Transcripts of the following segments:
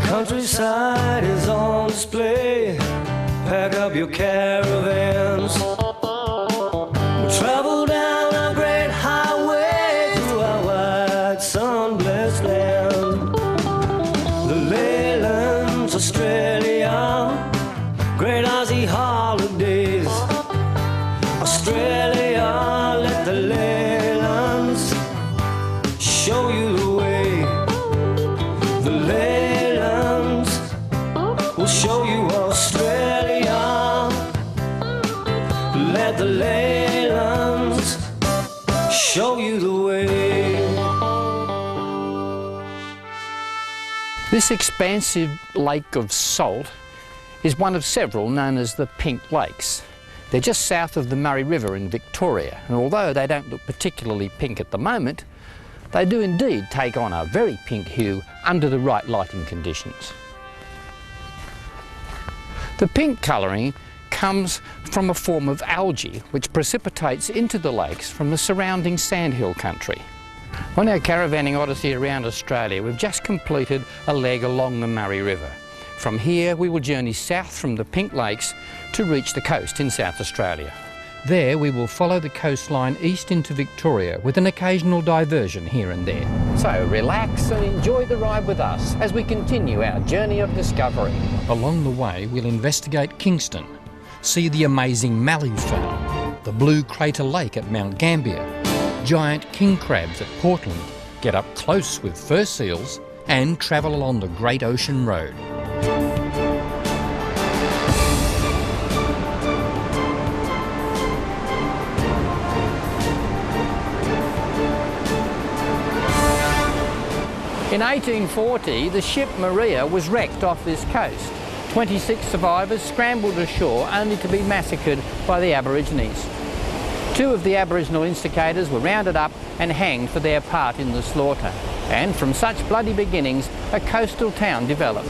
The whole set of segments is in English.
countryside is on display. Pack up your caravans. We'll travel down a great highway through our wide sun-blessed land. The Leylands, Australia, great Aussie holidays. Australia, let the Leylands show you the way. The Leylands will show you Australia. Let the Leylands show you the way. This expansive lake of salt is one of several known as the Pink Lakes. They're just south of the Murray River in Victoria, and although they don't look particularly pink at the moment, they do indeed take on a very pink hue under the right lighting conditions. The pink colouring comes from a form of algae which precipitates into the lakes from the surrounding sandhill country. On our caravanning odyssey around Australia, we've just completed a leg along the Murray River. From here we will journey south from the Pink Lakes to reach the coast in South Australia. There we will follow the coastline east into Victoria with an occasional diversion here and there. So relax and enjoy the ride with us as we continue our journey of discovery. Along the way we'll investigate Kingston, see the amazing Mallee Fowl, the blue crater lake at Mount Gambia, giant king crabs at Portland, get up close with fur seals and travel along the Great Ocean Road. In 1840, the ship Maria was wrecked off this coast. 26 survivors scrambled ashore only to be massacred by the Aborigines. 2 of the Aboriginal instigators were rounded up and hanged for their part in the slaughter. And from such bloody beginnings, a coastal town developed.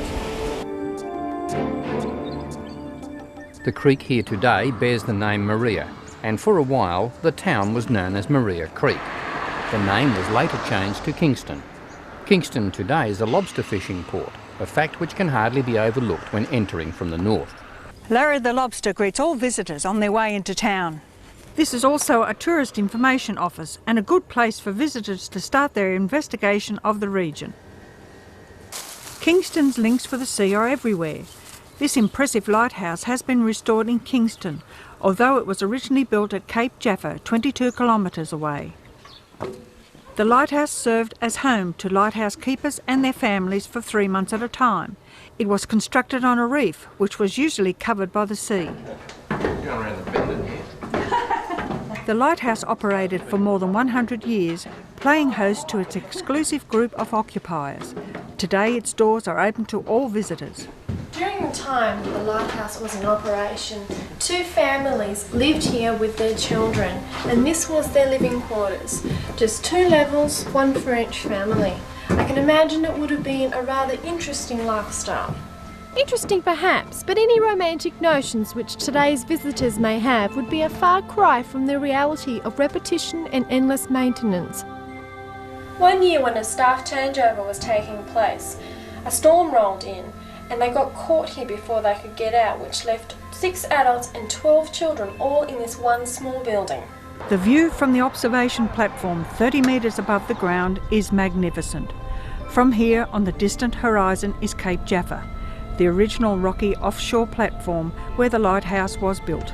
The creek here today bears the name Maria, and for a while the town was known as Maria Creek. The name was later changed to Kingston. Kingston today is a lobster fishing port, a fact which can hardly be overlooked when entering from the north. Larry the Lobster greets all visitors on their way into town. This is also a tourist information office and a good place for visitors to start their investigation of the region. Kingston's links for the sea are everywhere. This impressive lighthouse has been restored in Kingston, although it was originally built at Cape Jaffa, 22 kilometres away. The lighthouse served as home to lighthouse keepers and their families for 3 months at a time. It was constructed on a reef, which was usually covered by the sea. The lighthouse operated for more than 100 years, playing host to its exclusive group of occupiers. Today its doors are open to all visitors. During the time the lighthouse was in operation, 2 families lived here with their children, and this was their living quarters. Just 2 levels, 1 for each family. I can imagine it would have been a rather interesting lifestyle. Interesting perhaps, but any romantic notions which today's visitors may have would be a far cry from the reality of repetition and endless maintenance. One year when a staff changeover was taking place, a storm rolled in and they got caught here before they could get out, which left 6 adults and 12 children all in this one small building. The view from the observation platform 30 metres above the ground is magnificent. From here on the distant horizon is Cape Jaffa, the original rocky offshore platform where the lighthouse was built.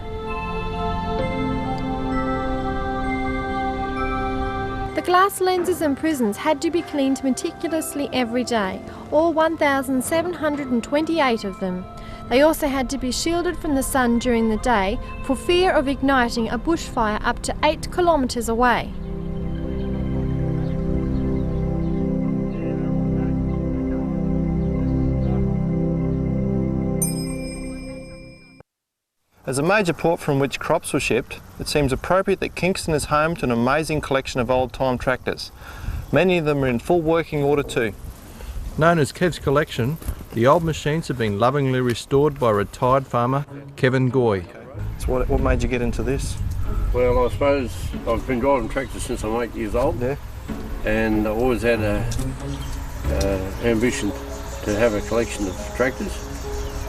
The glass lenses and prisms had to be cleaned meticulously every day, all 1,728 of them. They also had to be shielded from the sun during the day for fear of igniting a bushfire up to 8 kilometres away. As a major port from which crops were shipped, it seems appropriate that Kingston is home to an amazing collection of old-time tractors. Many of them are in full working order too. Known as Kev's Collection, the old machines have been lovingly restored by retired farmer Kevin Goy. So what made you get into this? Well, I suppose I've been driving tractors since I'm 8 years old. Yeah. And I always had an ambition to have a collection of tractors.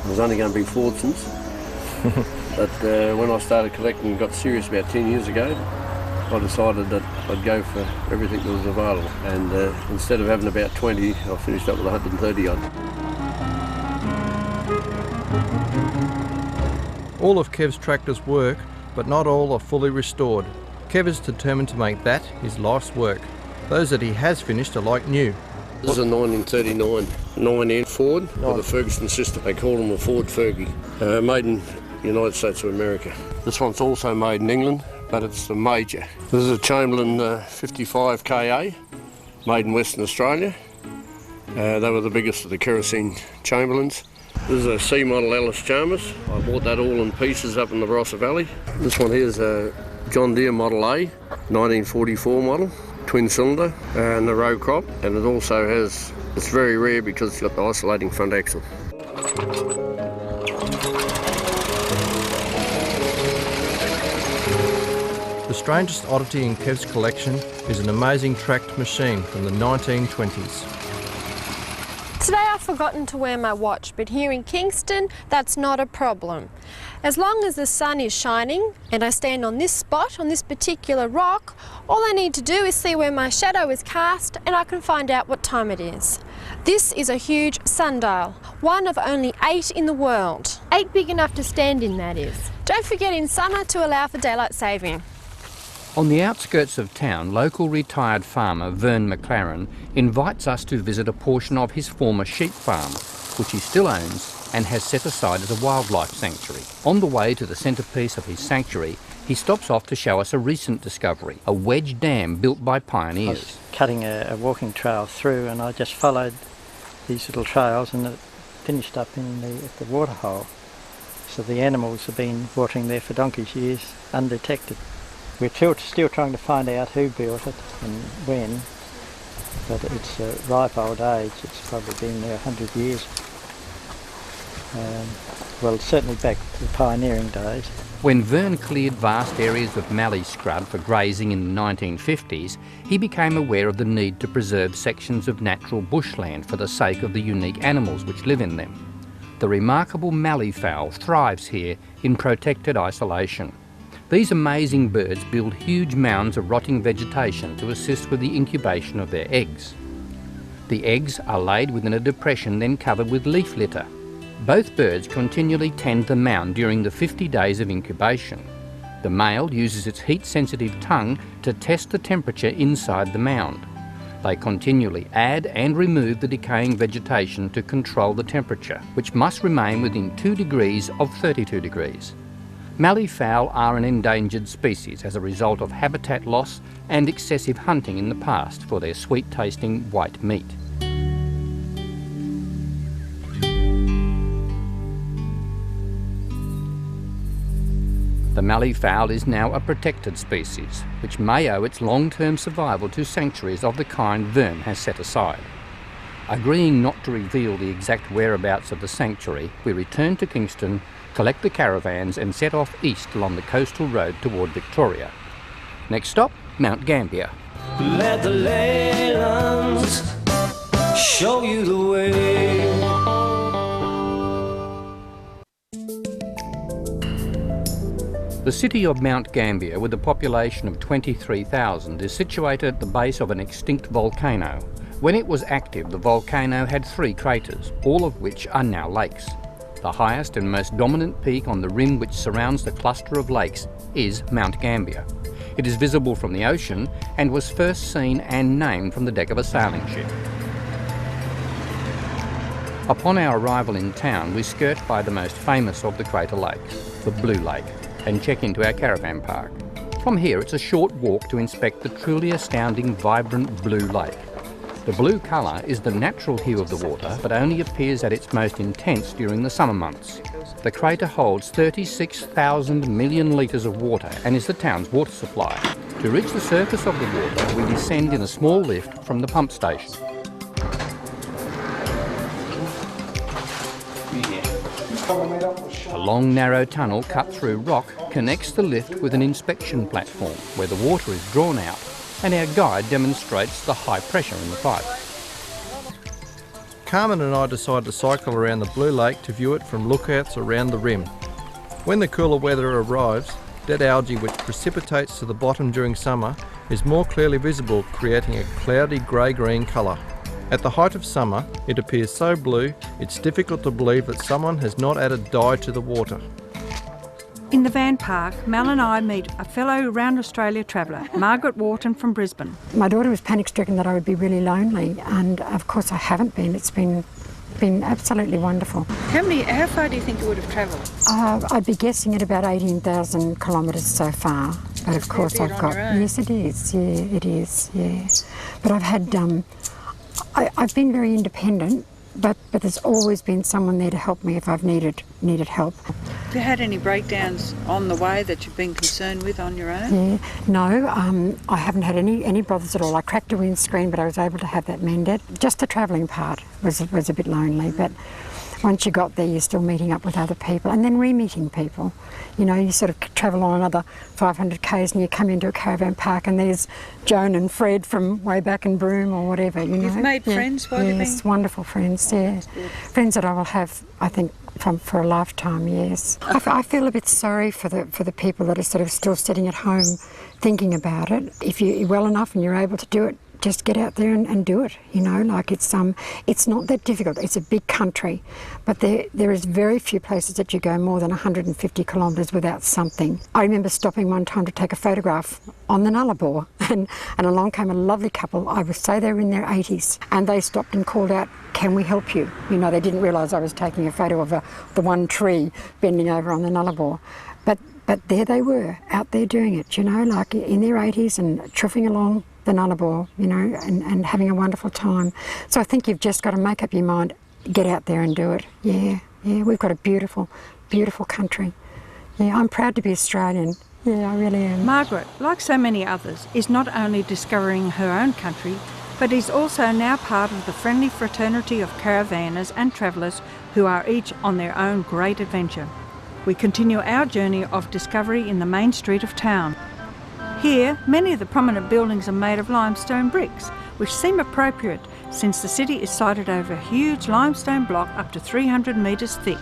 It was only going to be Fordsons. But when I started collecting and got serious about 10 years ago, I decided that I'd go for everything that was available. And instead of having about 20, I finished up with 130 odd. All of Kev's tractors work, but not all are fully restored. Kev is determined to make that his life's work. Those that he has finished are like new. This is a 1939 9N Ford with a Ferguson system. They call them a Ford Fergie. Made in the United States of America. This one's also made in England, but it's the major. This is a Chamberlain 55 KA, made in Western Australia. They were the biggest of the kerosene Chamberlains. This is a C model Alice Chalmers. I bought that all in pieces up in the Barossa Valley. This one here is a John Deere Model A, 1944 model, twin cylinder, and the row crop. And it also has, it's very rare because it's got the isolating front axle. The strangest oddity in Kev's collection is an amazing tracked machine from the 1920s. Today I've forgotten to wear my watch, but here in Kingston, that's not a problem. As long as the sun is shining and I stand on this spot, on this particular rock, all I need to do is see where my shadow is cast and I can find out what time it is. This is a huge sundial, one of only 8 in the world. 8 big enough to stand in, that is. Don't forget in summer to allow for daylight saving. On the outskirts of town, local retired farmer Vern McLaren invites us to visit a portion of his former sheep farm, which he still owns and has set aside as a wildlife sanctuary. On the way to the centrepiece of his sanctuary, he stops off to show us a recent discovery, a wedge dam built by pioneers. I was cutting a walking trail through and I just followed these little trails and it finished up in at the waterhole. So the animals have been watering there for donkey's years undetected. We're still trying to find out who built it and when, but it's a ripe old age. It's probably been there 100 years. Well, certainly back to the pioneering days. When Vern cleared vast areas of mallee scrub for grazing in the 1950s, he became aware of the need to preserve sections of natural bushland for the sake of the unique animals which live in them. The remarkable Mallee Fowl thrives here in protected isolation. These amazing birds build huge mounds of rotting vegetation to assist with the incubation of their eggs. The eggs are laid within a depression then covered with leaf litter. Both birds continually tend the mound during the 50 days of incubation. The male uses its heat-sensitive tongue to test the temperature inside the mound. They continually add and remove the decaying vegetation to control the temperature, which must remain within 2 degrees of 32 degrees. Mallee fowl are an endangered species as a result of habitat loss and excessive hunting in the past for their sweet-tasting white meat. The Mallee fowl is now a protected species, which may owe its long-term survival to sanctuaries of the kind Vern has set aside. Agreeing not to reveal the exact whereabouts of the sanctuary, we return to Kingston, collect the caravans and set off east along the coastal road toward Victoria. Next stop, Mount Gambia. Let the Leylands show you the way. The city of Mount Gambia, with a population of 23,000, is situated at the base of an extinct volcano. When it was active, the volcano had 3 craters, all of which are now lakes. The highest and most dominant peak on the rim which surrounds the cluster of lakes is Mount Gambia. It is visible from the ocean and was first seen and named from the deck of a sailing ship. Upon our arrival in town, we skirt by the most famous of the crater lakes, the Blue Lake, and check into our caravan park. From here, it's a short walk to inspect the truly astounding, vibrant blue lake. The blue colour is the natural hue of the water, but only appears at its most intense during the summer months. The crater holds 36,000 million litres of water and is the town's water supply. To reach the surface of the water, we descend in a small lift from the pump station. A long, narrow tunnel cut through rock connects the lift with an inspection platform where the water is drawn out and our guide demonstrates the high pressure in the pipe. Carmen and I decided to cycle around the Blue Lake to view it from lookouts around the rim. When the cooler weather arrives, dead algae which precipitates to the bottom during summer is more clearly visible, creating a cloudy grey-green colour. At the height of summer, it appears so blue, it's difficult to believe that someone has not added dye to the water. In the van park, Mel and I meet a fellow Round Australia traveller, Margaret Wharton from Brisbane. My daughter was panic-stricken that I would be really lonely, and of course I haven't been. It's been absolutely wonderful. How far do you think you would have travelled? I'd be guessing at about 18,000 kilometres so far. But of course I've got... Yes, it is. Yeah, it is. Yeah. But I've had... I've been very independent, but there's always been someone there to help me if I've needed help. Have you had any breakdowns on the way that you've been concerned with on your own? Yeah, no, I haven't had any bothers at all. I cracked a windscreen, but I was able to have that mended. Just the travelling part was a bit lonely, but once you got there, you're still meeting up with other people and then re-meeting people. You know, you sort of travel on another 500 k's and you come into a caravan park and there's Joan and Fred from way back in Broome or whatever, you know. You've made friends while you've been... Yes, wonderful friends, yeah. Friends that I will have, I think, for a lifetime, yes. I feel a bit sorry for the people that are sort of still sitting at home thinking about it. If you're well enough and you're able to do it, just get out there and do it, you know, like it's not that difficult. It's a big country, but there is very few places that you go more than 150 kilometres without something. I remember stopping one time to take a photograph on the Nullarbor, and along came a lovely couple. I would say they were in their 80s, and they stopped and called out, "Can we help you?" You know, they didn't realise I was taking a photo of the one tree bending over on the Nullarbor. But there they were, out there doing it, you know, like in their 80s and truffing along the Nullarbor, you know, and having a wonderful time. So I think you've just got to make up your mind, get out there and do it. Yeah, we've got a beautiful, beautiful country. Yeah, I'm proud to be Australian. Yeah, I really am. Margaret, like so many others, is not only discovering her own country, but is also now part of the friendly fraternity of caravanners and travellers who are each on their own great adventure. We continue our journey of discovery in the main street of town. Here, many of the prominent buildings are made of limestone bricks, which seem appropriate since the city is sited over a huge limestone block up to 300 metres thick.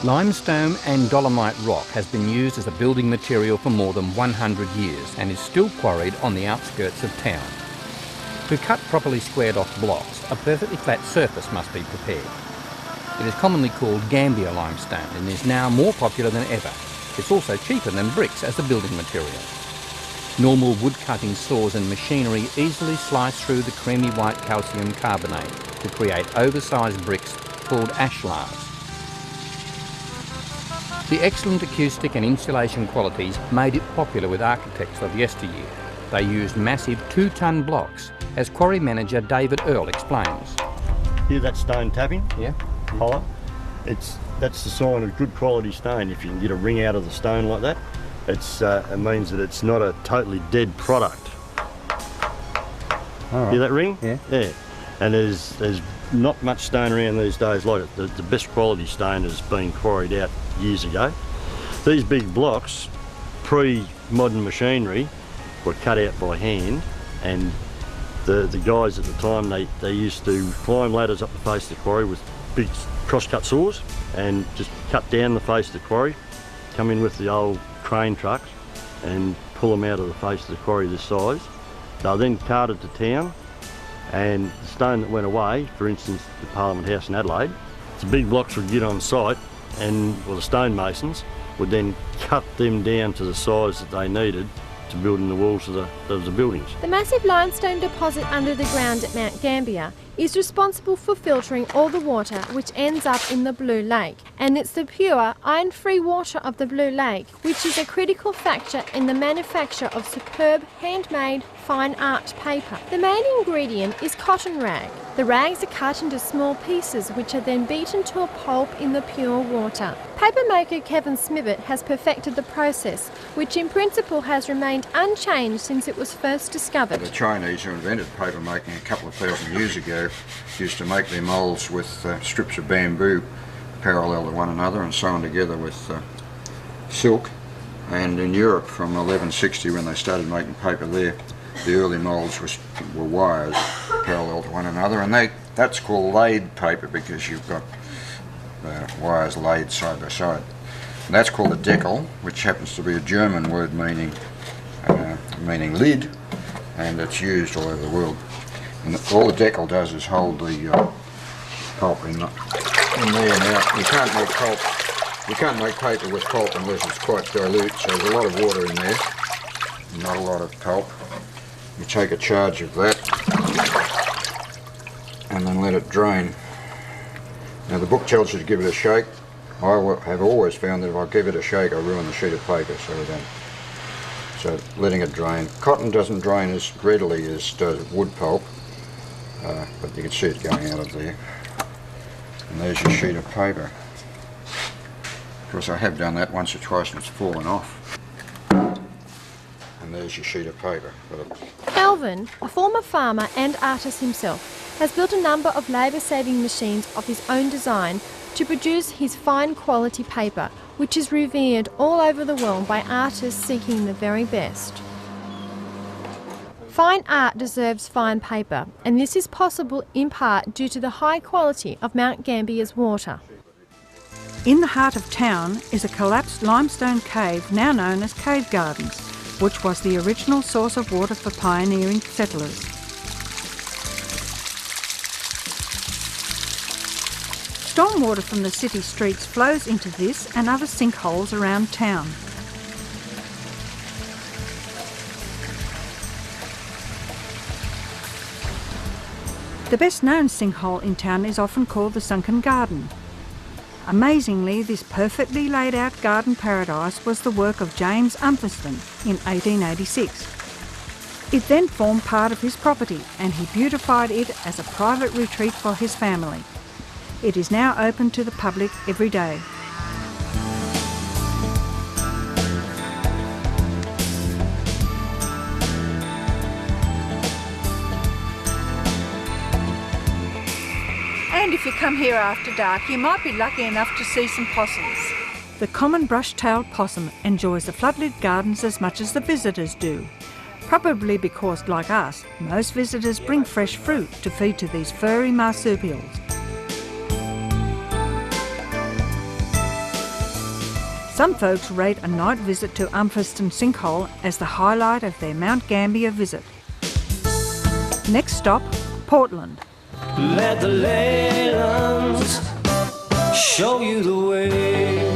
Limestone and dolomite rock has been used as a building material for more than 100 years and is still quarried on the outskirts of town. To cut properly squared off blocks, a perfectly flat surface must be prepared. It is commonly called Gambia limestone and is now more popular than ever. It's also cheaper than bricks as a building material. Normal wood-cutting saws and machinery easily slice through the creamy white calcium carbonate to create oversized bricks called ashlars. The excellent acoustic and insulation qualities made it popular with architects of yesteryear. They used massive 2-ton blocks, as quarry manager David Earl explains. Hear that stone tapping? Yeah. Hollow. That's the sign of good quality stone. If you can get a ring out of the stone like that, it means that it's not a totally dead product. All right. Hear that ring? Yeah. Yeah. And there's not much stone around these days like it. The best quality stone has been quarried out years ago. These big blocks, pre-modern machinery, were cut out by hand, and the guys at the time, they used to climb ladders up the face of the quarry with big cross-cut saws and just cut down the face of the quarry, come in with the old crane trucks and pull them out of the face of the quarry this size. They were then carted to town, and the stone that went away, for instance the Parliament House in Adelaide, the big blocks would get on site and the stonemasons would then cut them down to the size that they needed to build in the walls of the buildings. The massive limestone deposit under the ground at Mount Gambia is responsible for filtering all the water which ends up in the Blue Lake, and it's the pure, iron-free water of the Blue Lake which is a critical factor in the manufacture of superb handmade fine art paper. The main ingredient is cotton rag. The rags are cut into small pieces which are then beaten to a pulp in the pure water. Papermaker Kevin Smibbett has perfected the process, which in principle has remained unchanged since it was first discovered. The Chinese, who invented paper making a couple of thousand years ago, used to make their moulds with strips of bamboo parallel to one another and sewn together with silk. And in Europe from 1160, when they started making paper there, the early moulds were wires parallel to one another, and that's called laid paper because you've got wires laid side by side. And that's called a deckel, which happens to be a German word meaning lid, and it's used all over the world. And all the deckel does is hold the pulp in there. Now you can't make pulp. You can't make paper with pulp unless it's quite dilute. So there's a lot of water in there, not a lot of pulp. You take a charge of that and then let it drain. Now the book tells you to give it a shake. I have always found that if I give it a shake I ruin the sheet of paper, so letting it drain. Cotton doesn't drain as readily as does wood pulp, but you can see it going out of there. And there's your sheet of paper. Of course I have done that once or twice and it's fallen off. And there's your sheet of paper. Alvin, a former farmer and artist himself, has built a number of labour-saving machines of his own design to produce his fine quality paper, which is revered all over the world by artists seeking the very best. Fine art deserves fine paper, and this is possible in part due to the high quality of Mount Gambia's water. In the heart of town is a collapsed limestone cave now known as Cave Gardens, which was the original source of water for pioneering settlers. Stormwater from the city streets flows into this and other sinkholes around town. The best known sinkhole in town is often called the Sunken Garden. Amazingly, this perfectly laid out garden paradise was the work of James Umferston in 1886. It then formed part of his property and he beautified it as a private retreat for his family. It is now open to the public every day. And if you come here after dark, you might be lucky enough to see some possums. The common brush-tailed possum enjoys the floodlit gardens as much as the visitors do. Probably because, like us, most visitors bring fresh fruit to feed to these furry marsupials. Some folks rate a night visit to Umferston Sinkhole as the highlight of their Mount Gambier visit. Next stop, Portland. Let the Leylands show you the way.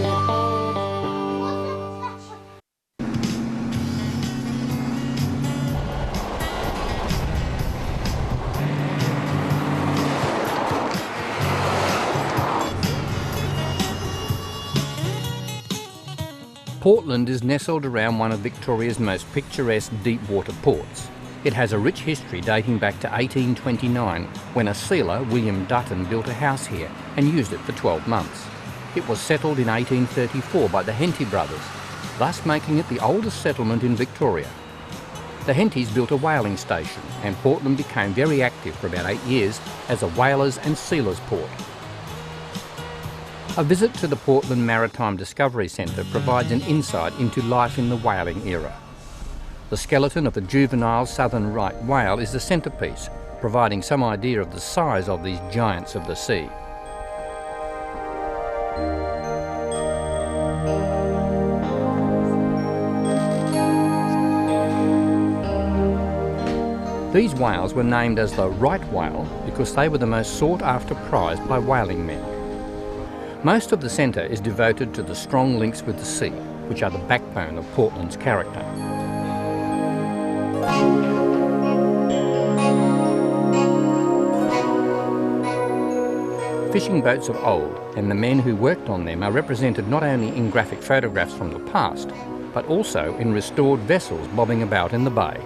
Portland is nestled around one of Victoria's most picturesque deep-water ports. It has a rich history dating back to 1829, when a sealer, William Dutton, built a house here and used it for 12 months. It was settled in 1834 by the Henty brothers, thus making it the oldest settlement in Victoria. The Hentys built a whaling station, and Portland became very active for about 8 years as a whalers' and sealers' port. A visit to the Portland Maritime Discovery Centre provides an insight into life in the whaling era. The skeleton of the juvenile southern right whale is the centrepiece, providing some idea of the size of these giants of the sea. These whales were named as the right whale because they were the most sought-after prize by whaling men. Most of the centre is devoted to the strong links with the sea, which are the backbone of Portland's character. Fishing boats of old and the men who worked on them are represented not only in graphic photographs from the past, but also in restored vessels bobbing about in the bay.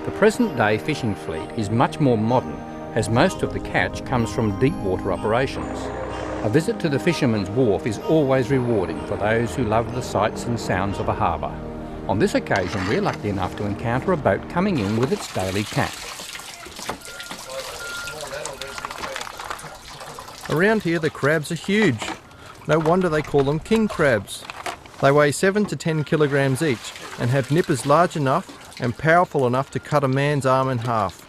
The present-day fishing fleet is much more modern, as most of the catch comes from deep-water operations. A visit to the Fisherman's Wharf is always rewarding for those who love the sights and sounds of a harbour. On this occasion, we're lucky enough to encounter a boat coming in with its daily catch. Around here the crabs are huge. No wonder they call them king crabs. They weigh 7 to 10 kilograms each and have nippers large enough and powerful enough to cut a man's arm in half.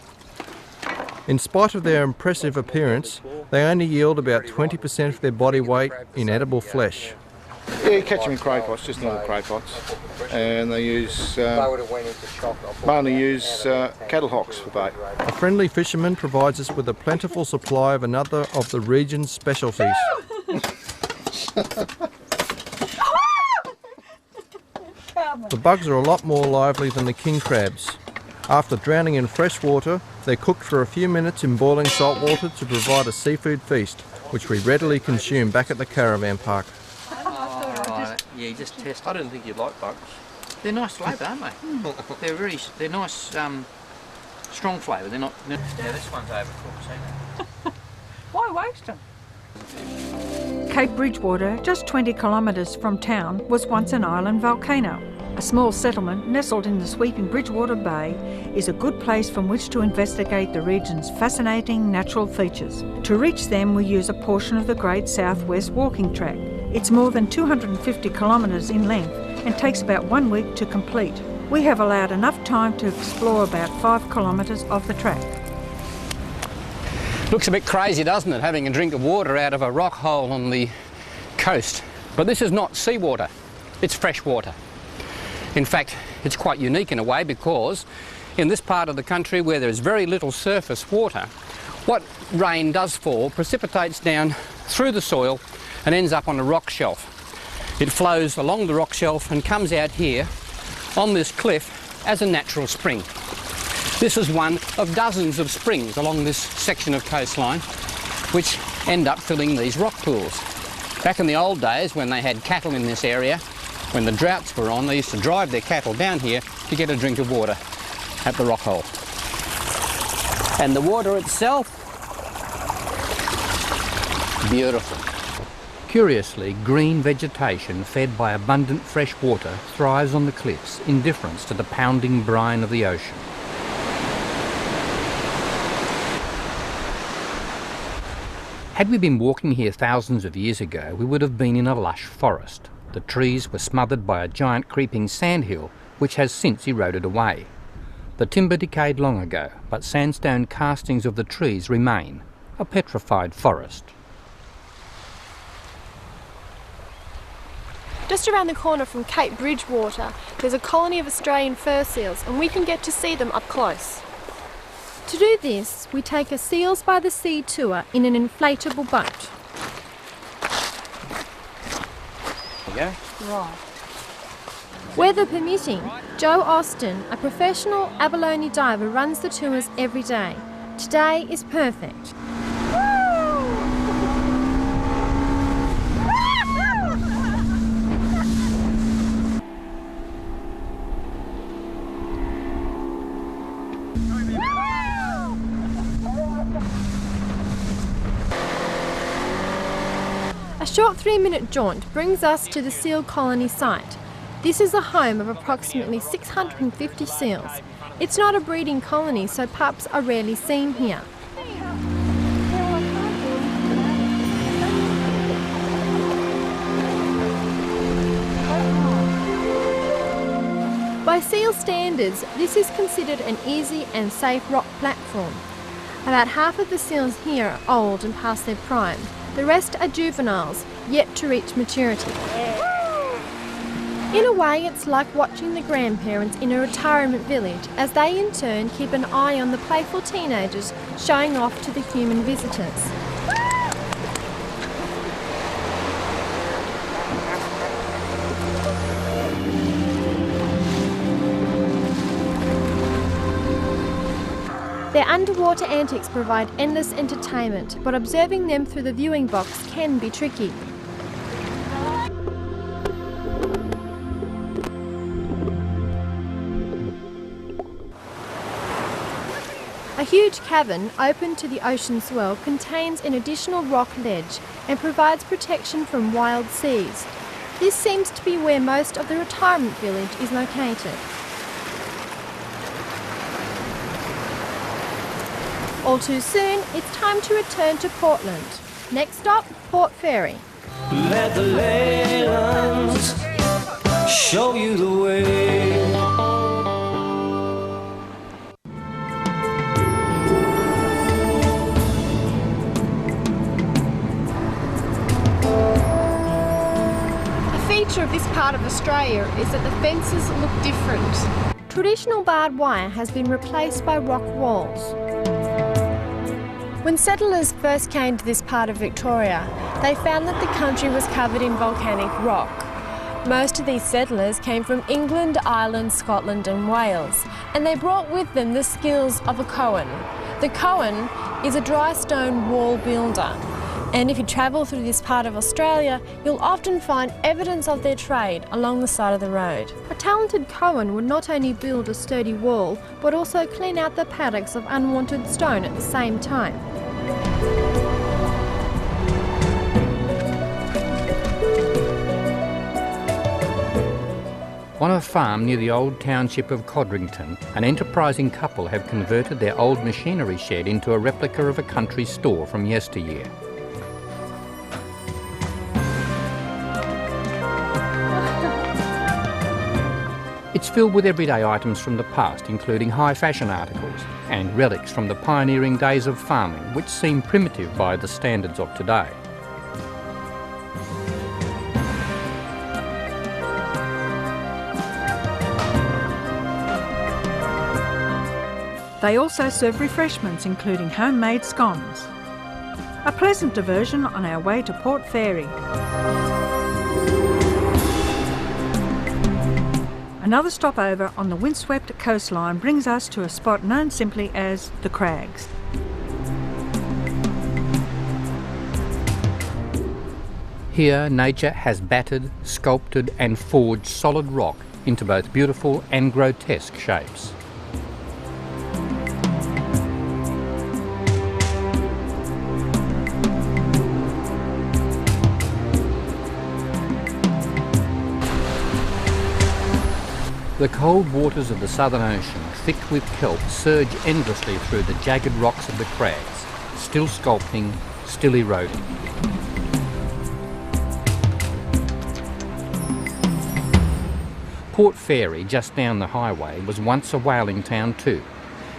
In spite of their impressive appearance, they only yield about 20% of their body weight in edible flesh. Yeah, you catch them in cray pots, just normal cray pots, and they use mainly use cattle hocks for bait. A friendly fisherman provides us with a plentiful supply of another of the region's specialties. The bugs are a lot more lively than the king crabs. After drowning in fresh water, they're cooked for a few minutes in boiling salt water to provide a seafood feast, which we readily consume back at the caravan park. Yeah, just test. I didn't think you'd like bugs. They're nice flavour, aren't they? They're nice, strong flavour. They're not. Yeah, this one's overcooked. See that? Why waste them? Cape Bridgewater, just 20 kilometres from town, was once an island volcano. A small settlement nestled in the sweeping Bridgewater Bay is a good place from which to investigate the region's fascinating natural features. To reach them, we use a portion of the Great South West Walking Track. It's more than 250 kilometres in length and takes about 1 week to complete. We have allowed enough time to explore about 5 kilometres of the track. Looks a bit crazy, doesn't it, having a drink of water out of a rock hole on the coast. But this is not seawater, it's fresh water. In fact, it's quite unique in a way because in this part of the country where there's very little surface water, what rain does fall precipitates down through the soil and ends up on a rock shelf. It flows along the rock shelf and comes out here on this cliff as a natural spring. This is one of dozens of springs along this section of coastline which end up filling these rock pools. Back in the old days when they had cattle in this area, when the droughts were on, they used to drive their cattle down here to get a drink of water at the rock hole. And the water itself, beautiful. Curiously, green vegetation fed by abundant fresh water thrives on the cliffs in difference to the pounding brine of the ocean. Had we been walking here thousands of years ago, we would have been in a lush forest. The trees were smothered by a giant creeping sandhill, which has since eroded away. The timber decayed long ago, but sandstone castings of the trees remain, a petrified forest. Just around the corner from Cape Bridgewater, there's a colony of Australian fur seals, and we can get to see them up close. To do this, we take a Seals by the Sea tour in an inflatable boat. There you go. Right. Weather permitting, Joe Austin, a professional abalone diver, runs the tours every day. Today is perfect. A short 3-minute jaunt brings us to the seal colony site. This is the home of approximately 650 seals. It's not a breeding colony, so pups are rarely seen here. By seal standards, this is considered an easy and safe rock platform. About half of the seals here are old and past their prime. The rest are juveniles, yet to reach maturity. In a way, it's like watching the grandparents in a retirement village as they in turn keep an eye on the playful teenagers showing off to the human visitors. Their underwater antics provide endless entertainment, but observing them through the viewing box can be tricky. A huge cavern open to the ocean swell contains an additional rock ledge and provides protection from wild seas. This seems to be where most of the retirement village is located. All too soon, it's time to return to Portland. Next stop, Port Fairy. Let the Leylands show you the way. feature of this part of Australia is that the fences look different. Traditional barbed wire has been replaced by rock walls. When settlers first came to this part of Victoria, they found that the country was covered in volcanic rock. Most of these settlers came from England, Ireland, Scotland and Wales, and they brought with them the skills of a koan. The koan is a dry stone wall builder, and if you travel through this part of Australia, you'll often find evidence of their trade along the side of the road. A talented koan would not only build a sturdy wall, but also clean out the paddocks of unwanted stone at the same time. On a farm near the old township of Codrington, an enterprising couple have converted their old machinery shed into a replica of a country store from yesteryear. It's filled with everyday items from the past, including high fashion articles and relics from the pioneering days of farming, which seem primitive by the standards of today. They also serve refreshments including homemade scones. A pleasant diversion on our way to Port Fairy. Another stopover on the windswept coastline brings us to a spot known simply as the Crags. Here, nature has battered, sculpted and forged solid rock into both beautiful and grotesque shapes. The cold waters of the Southern Ocean, thick with kelp, surge endlessly through the jagged rocks of the crags, still sculpting, still eroding. Port Fairy, just down the highway, was once a whaling town too.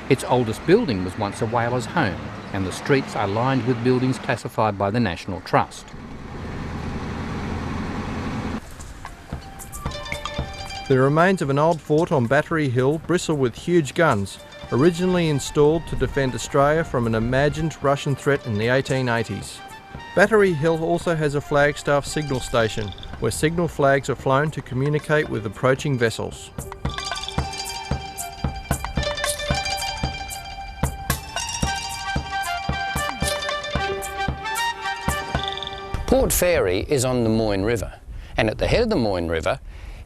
Its oldest building was once a whaler's home, and the streets are lined with buildings classified by the National Trust. The remains of an old fort on Battery Hill bristle with huge guns, originally installed to defend Australia from an imagined Russian threat in the 1880s. Battery Hill also has a Flagstaff signal station, where signal flags are flown to communicate with approaching vessels. Port Fairy is on the Moyne River, and at the head of the Moyne River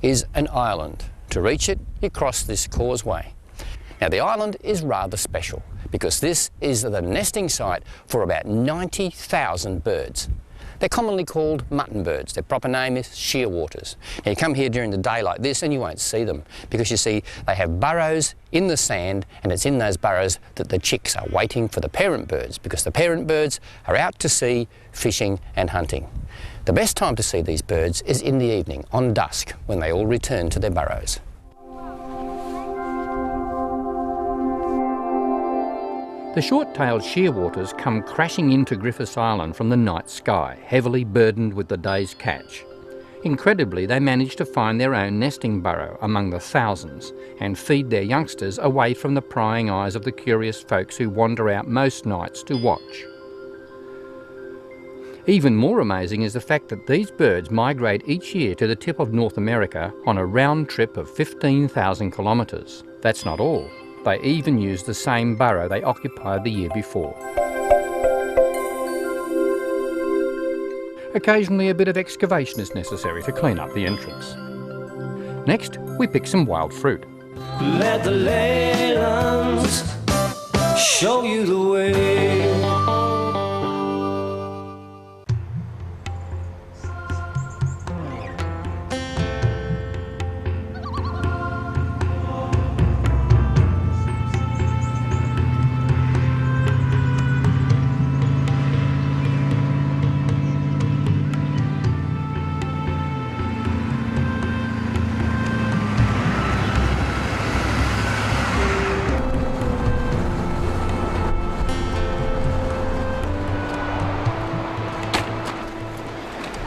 is an island. To reach it, you cross this causeway. Now the island is rather special because this is the nesting site for about 90,000 birds. They're commonly called mutton birds. Their proper name is shearwaters. Now you come here during the day like this and you won't see them because you see they have burrows in the sand, and it's in those burrows that the chicks are waiting for the parent birds because the parent birds are out to sea fishing and hunting. The best time to see these birds is in the evening, on dusk, when they all return to their burrows. The short-tailed shearwaters come crashing into Griffiths Island from the night sky, heavily burdened with the day's catch. Incredibly, they manage to find their own nesting burrow among the thousands and feed their youngsters away from the prying eyes of the curious folks who wander out most nights to watch. Even more amazing is the fact that these birds migrate each year to the tip of North America on a round trip of 15,000 kilometres. That's not all. They even use the same burrow they occupied the year before. Occasionally a bit of excavation is necessary to clean up the entrance. Next, we pick some wild fruit. Let the Leylands show you the way.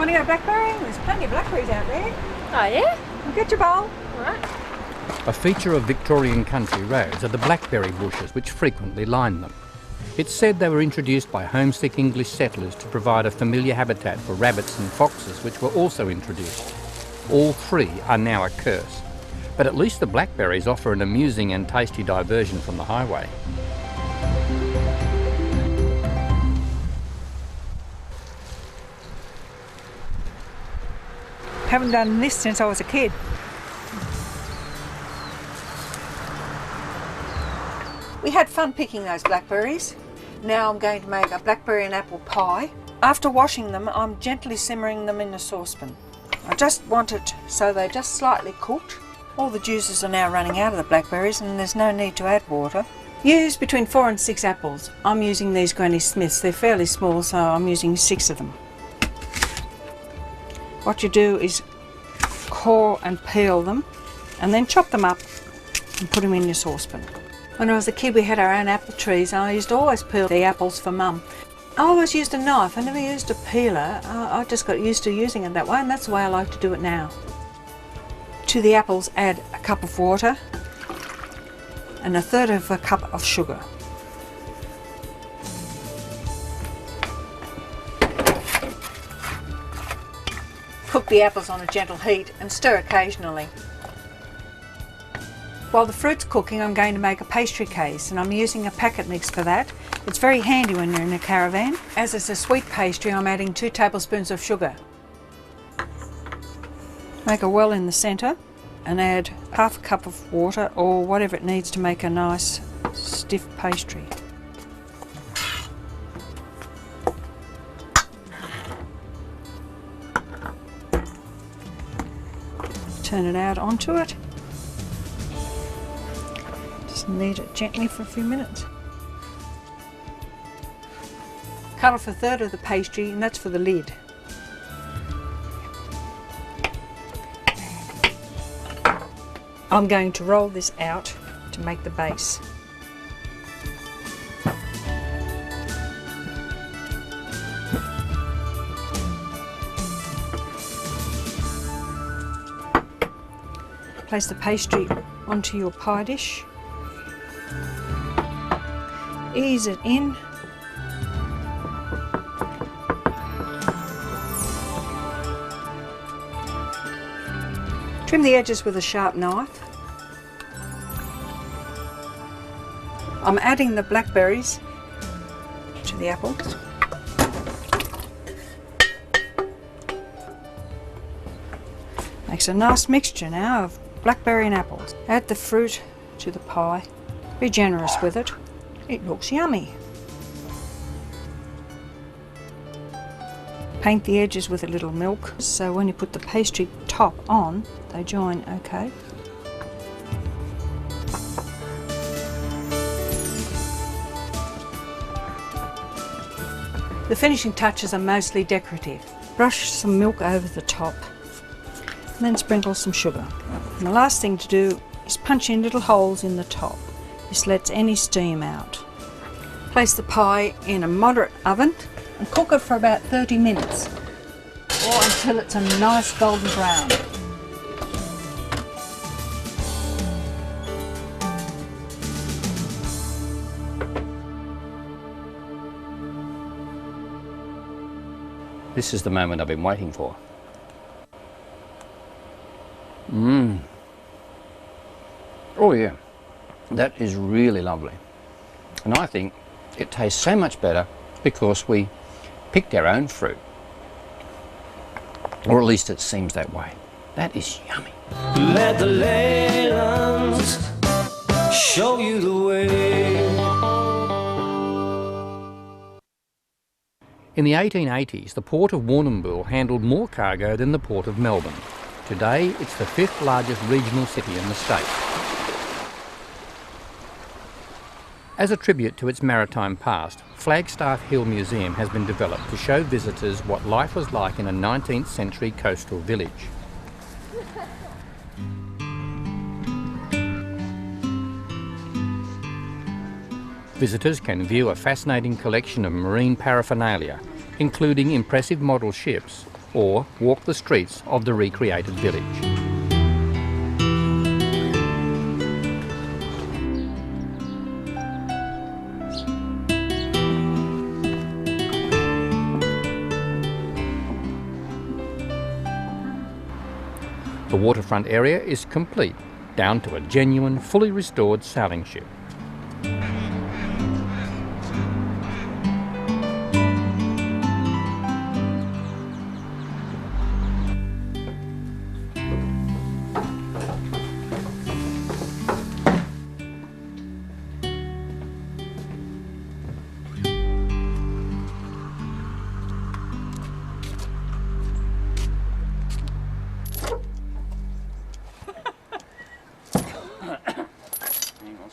Want to go blackberrying? There's plenty of blackberries out there. Oh yeah? Well, get your bowl. All right. A feature of Victorian country roads are the blackberry bushes which frequently line them. It's said they were introduced by homesick English settlers to provide a familiar habitat for rabbits and foxes, which were also introduced. All three are now a curse, but at least the blackberries offer an amusing and tasty diversion from the highway. Haven't done this since I was a kid. We had fun picking those blackberries. Now I'm going to make a blackberry and apple pie. After washing them, I'm gently simmering them in a saucepan. I just want it so they're just slightly cooked. All the juices are now running out of the blackberries and there's no need to add water. Use between 4 and 6 apples. I'm using these Granny Smiths. They're fairly small, so I'm using 6 of them. What you do is core and peel them and then chop them up and put them in your saucepan. When I was a kid, we had our own apple trees and I used to always peel the apples for Mum. I always used a knife, I never used a peeler. I just got used to using it that way and that's the way I like to do it now. To the apples, add a cup of water and 1/3 of a cup of sugar. Cook the apples on a gentle heat and stir occasionally. While the fruit's cooking, I'm going to make a pastry case and I'm using a packet mix for that. It's very handy when you're in a caravan. As it's a sweet pastry, I'm adding 2 tablespoons of sugar. Make a well in the centre and add 1/2 cup of water or whatever it needs to make a nice stiff pastry. Turn it out onto it. Just knead it gently for a few minutes. Cut off 1/3 of the pastry and that's for the lid. I'm going to roll this out to make the base. Place the pastry onto your pie dish. Ease it in. Trim the edges with a sharp knife. I'm adding the blackberries to the apples. Makes a nice mixture now of blackberry and apples. Add the fruit to the pie. Be generous with it. It looks yummy. Paint the edges with a little milk so when you put the pastry top on, they join okay. The finishing touches are mostly decorative. Brush some milk over the top and then sprinkle some sugar. And the last thing to do is punch in little holes in the top. This lets any steam out. Place the pie in a moderate oven and cook it for about 30 minutes or until it's a nice golden brown. This is the moment I've been waiting for. Oh yeah, that is really lovely. And I think it tastes so much better because we picked our own fruit. Or at least it seems that way. That is yummy. Let the Leylands show you the way. In the 1880s, the port of Warrnambool handled more cargo than the port of Melbourne. Today, it's the 5th largest regional city in the state. As a tribute to its maritime past, Flagstaff Hill Museum has been developed to show visitors what life was like in a 19th century coastal village. Visitors can view a fascinating collection of marine paraphernalia, including impressive model ships, or walk the streets of the recreated village. The waterfront area is complete, down to a genuine, fully restored sailing ship.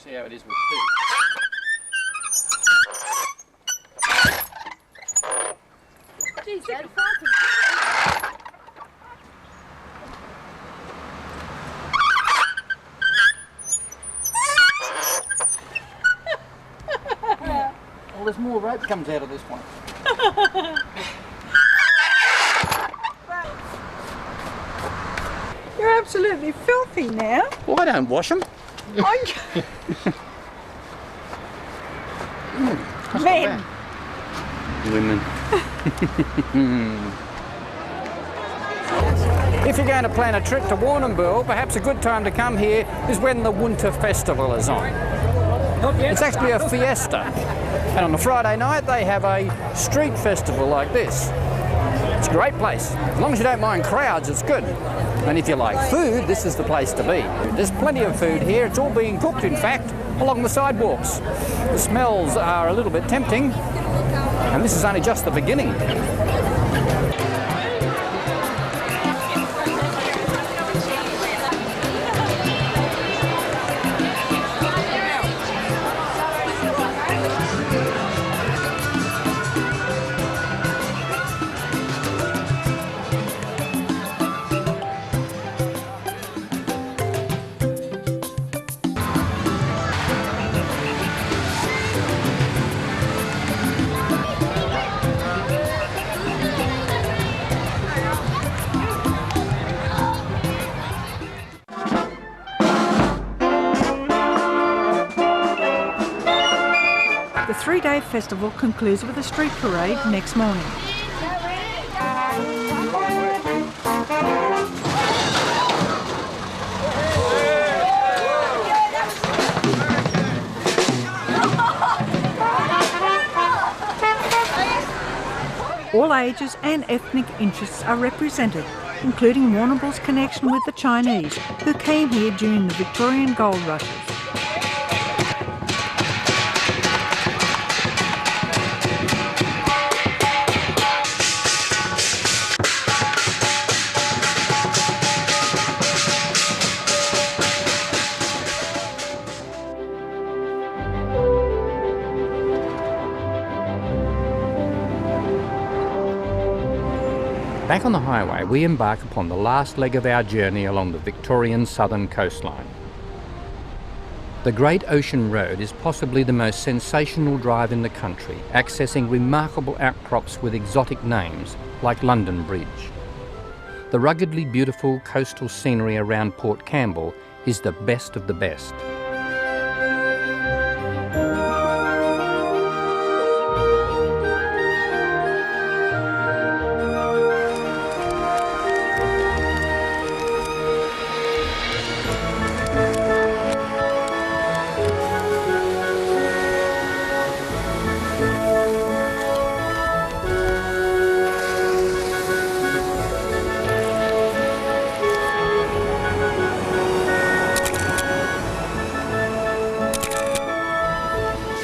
See how it is with two. Geez, that's Well, there's more rope comes out of this one. You're absolutely filthy now. Well, I don't wash them. Men. Women. If you're going to plan a trip to Warrnambool, perhaps a good time to come here is when the Winter Festival is on. It's actually a fiesta, and on a Friday night they have a street festival like this. It's a great place. As long as you don't mind crowds, it's good. And if you like food, this is the place to be. There's plenty of food here. It's all being cooked, in fact, along the sidewalks. The smells are a little bit tempting, and this is only just the beginning. The three-day festival concludes with a street parade next morning. All ages and ethnic interests are represented, including Warrnambool's connection with the Chinese, who came here during the Victorian gold rushes. Back on the highway, we embark upon the last leg of our journey along the Victorian southern coastline. The Great Ocean Road is possibly the most sensational drive in the country, accessing remarkable outcrops with exotic names like London Bridge. The ruggedly beautiful coastal scenery around Port Campbell is the best of the best.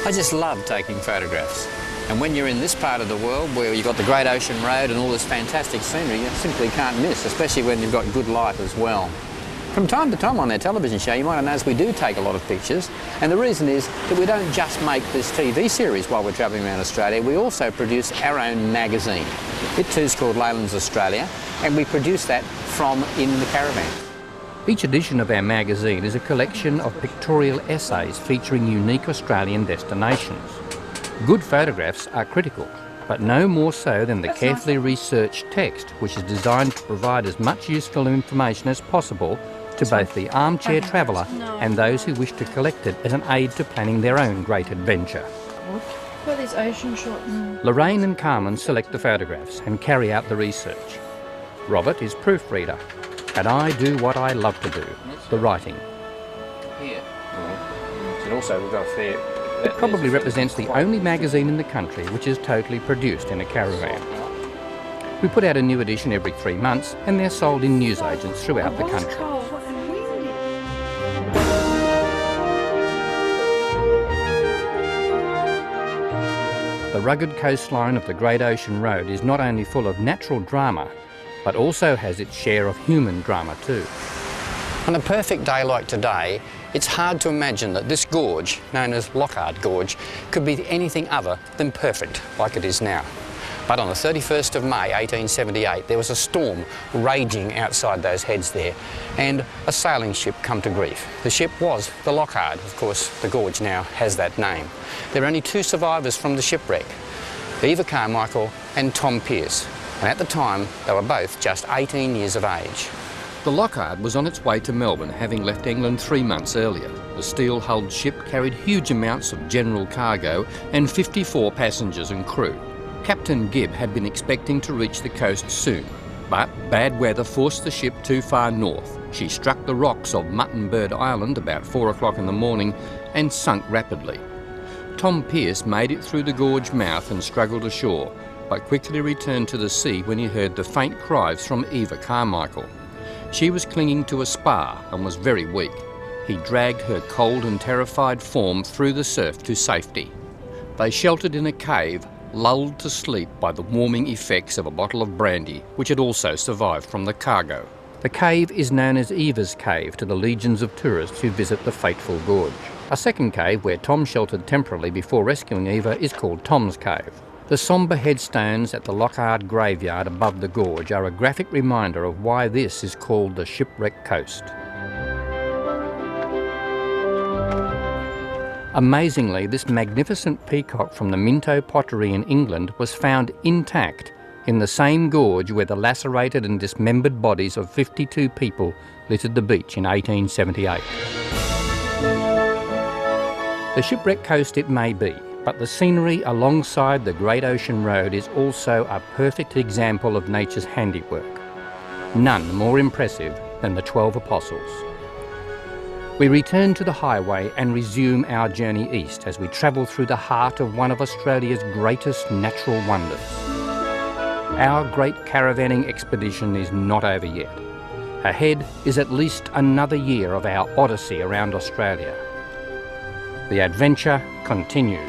I just love taking photographs. And when you're in this part of the world where you've got the Great Ocean Road and all this fantastic scenery, you simply can't miss, especially when you've got good light as well. From time to time on their television show, you might have noticed we do take a lot of pictures, and the reason is that we don't just make this TV series while we're travelling around Australia, we also produce our own magazine. It too is called Leyland's Australia, and we produce that from in the caravan. Each edition of our magazine is a collection of pictorial essays featuring unique Australian destinations. Good photographs are critical, but no more so than the carefully researched text, which is designed to provide as much useful information as possible to both the armchair traveller and those who wish to collect it as an aid to planning their own great adventure. What are these ocean shots? Lorraine and Carmen select the photographs and carry out the research. Robert is proofreader, and I do what I love to do, the writing. Here. And also we've got a fair... It probably represents the only magazine in the country which is totally produced in a caravan. We put out a new edition every 3 months, and they're sold in newsagents throughout the country. The rugged coastline of the Great Ocean Road is not only full of natural drama, but also has its share of human drama too. On a perfect day like today, it's hard to imagine that this gorge, known as Lockhart Gorge, could be anything other than perfect like it is now. But on the 31st of May 1878, there was a storm raging outside those heads there, and a sailing ship come to grief. The ship was the Lockhart. Of course, the gorge now has that name. There are only 2 survivors from the shipwreck, Eva Carmichael and Tom Pearce, and at the time they were both just 18 years of age. The Lockhart was on its way to Melbourne, having left England 3 months earlier. The steel-hulled ship carried huge amounts of general cargo and 54 passengers and crew. Captain Gibb had been expecting to reach the coast soon, but bad weather forced the ship too far north. She struck the rocks of Muttonbird Island about 4 o'clock in the morning and sunk rapidly. Tom Pearce made it through the gorge mouth and struggled ashore, but quickly returned to the sea when he heard the faint cries from Eva Carmichael. She was clinging to a spar and was very weak. He dragged her cold and terrified form through the surf to safety. They sheltered in a cave, lulled to sleep by the warming effects of a bottle of brandy, which had also survived from the cargo. The cave is known as Eva's Cave to the legions of tourists who visit the fateful gorge. A second cave, where Tom sheltered temporarily before rescuing Eva, is called Tom's Cave. The sombre headstones at the Lockhart graveyard above the gorge are a graphic reminder of why this is called the Shipwreck Coast. Amazingly, this magnificent peacock from the Minto pottery in England was found intact in the same gorge where the lacerated and dismembered bodies of 52 people littered the beach in 1878. The Shipwreck Coast it may be, but the scenery alongside the Great Ocean Road is also a perfect example of nature's handiwork. None more impressive than the 12 Apostles. We return to the highway and resume our journey east as we travel through the heart of one of Australia's greatest natural wonders. Our great caravanning expedition is not over yet. Ahead is at least another year of our odyssey around Australia. The adventure continues.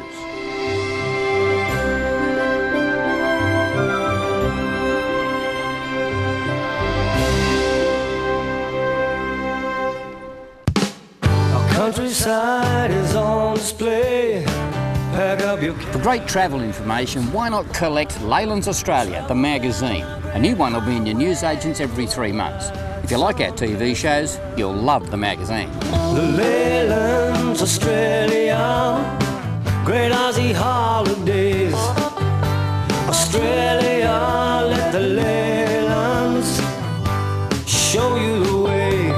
Countryside is on display. Pack up your... For great travel information, why not collect Leyland's Australia, the magazine? A new one will be in your newsagents every 3 months. If you like our TV shows, you'll love the magazine. The Leyland's Australia, great Aussie holidays. Australia, let the Leylands show you the way.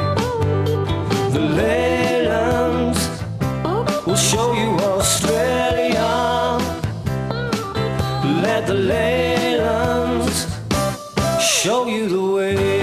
The Leylands will show you Australia. Let the Leylands show you the way.